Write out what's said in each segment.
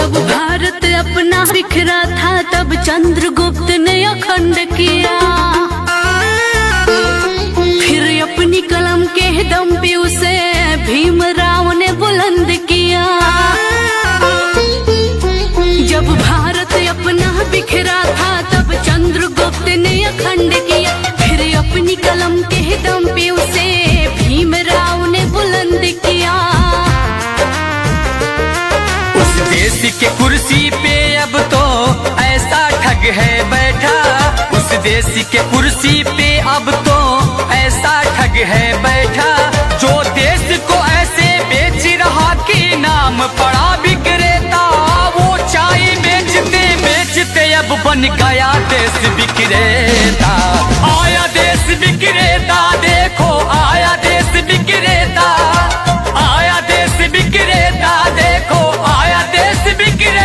जब भारत अपना बिखरा था तब चंद्रगुप्त ने अखंड किया, फिर अपनी कलम के दम पे उसे भीमराव ने बुलंद किया। जब भारत अपना बिखरा था तब चंद्रगुप्त ने अखंड किया, फिर अपनी कलम के दम पे उसे भीमराव ने बुलंद किया। उस देश के कुर्सी पे अब तो ऐसा ठग है बैठा, उस देश के कुर्सी पे अब तो ऐसा ठग है बैठा, जो देश को ऐसे बेच रहा कि नाम पड़ा विक्रेता। वो चाय बेचते बेचते अब बन गया देश विक्रेता। आया देश विक्रेता, देखो आया देश विक्रेता, आया देश विक्रेता, देखो आया देश विक्रेता।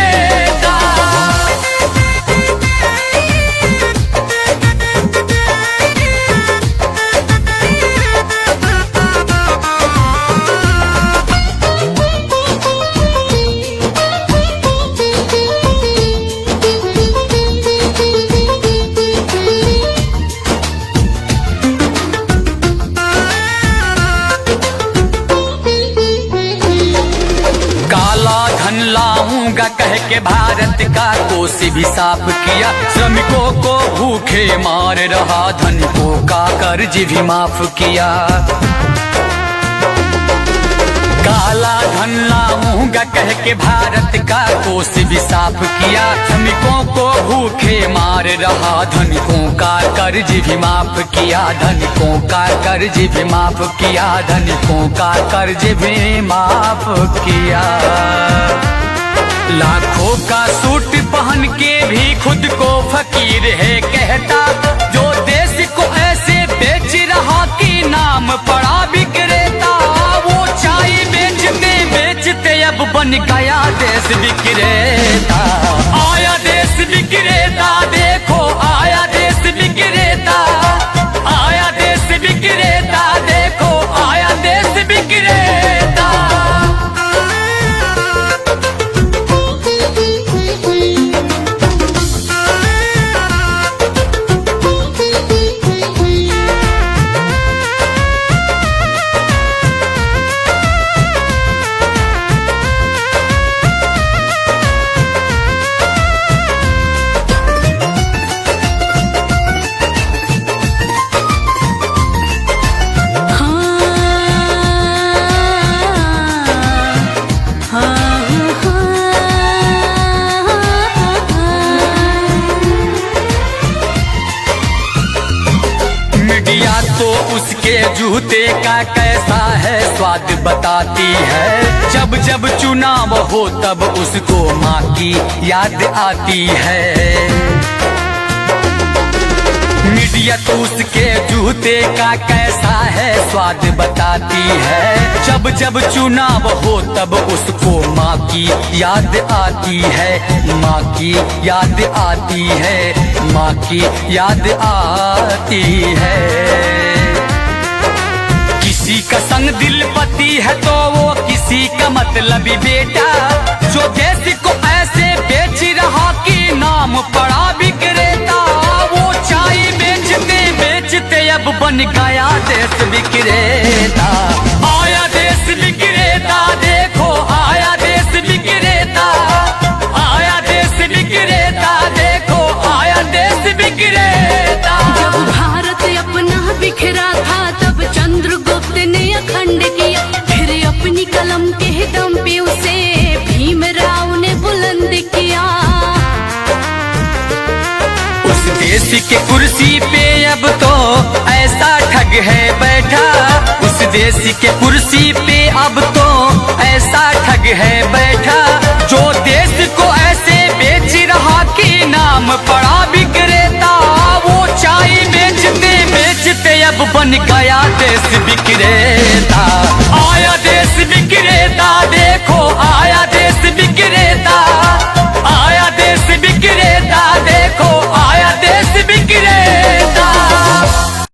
लाऊंगा कह के भारत का कोष भी साफ किया, श्रमिकों को भूखे मार रहा, धनिकों का कर्ज भी माफ किया। काला धन लाऊंगा कह के भारत का कोष भी साफ किया, श्रमिकों को भूखे मार रहा, धनिकों का कर्ज भी माफ किया, धनिकों का कर्ज भी माफ किया, धनिकों का कर्ज भी माफ किया। लाखों का सूट पहन के भी खुद को फकीर है कहता, जो देश को ऐसे बेच रहा कि नाम पड़ा विक्रेता। वो चाय बेचते बेचते अब बन गया देश विक्रेता। आया देश विक्रेता, देखो आया देश विक्रेता, आया देश विक्रेता, देखो आया देश विक्रेता। तो उसके जूते का कैसा है स्वाद बताती है, जब जब चुनाव हो तब उसको माँ की याद आती है। मीडिया तो उसके जूते का कैसा है स्वाद बताती है, जब जब चुनाव हो तब उसको माँ की याद आती है, माँ की याद आती है, माँ की याद आती है। किसी का संग दिल पति है तो वो किसी का मतलबी बेटा, जो देश को ऐसे बेच रहा कि नाम पड़ा विक्रेता। वो चाय बेचते बेचते अब बन गया देश विक्रेता। आया देश विक्रेता, देखो आया देश विक्रेता, आया देश विक्रेता, देखो आया देश विक्रेता। जब भारत अपना बिखरा था तब चंद्रगुप्त ने अखंड किया, फिर अपनी कलम के दम पे उसे भीमराव ने बुलंद किया। उस देश के कुर्सी पे अब तो ऐसा ठग है बैठा, उस देश के कुर्सी पे अब तो ऐसा ठग है बैठा, जो देश को ऐसे बेच रहा कि नाम पड़ा विक्रेता। वो चाय बेचते बेचते अब बन गया देश विक्रेता। आया देश विक्रेता, देखो आया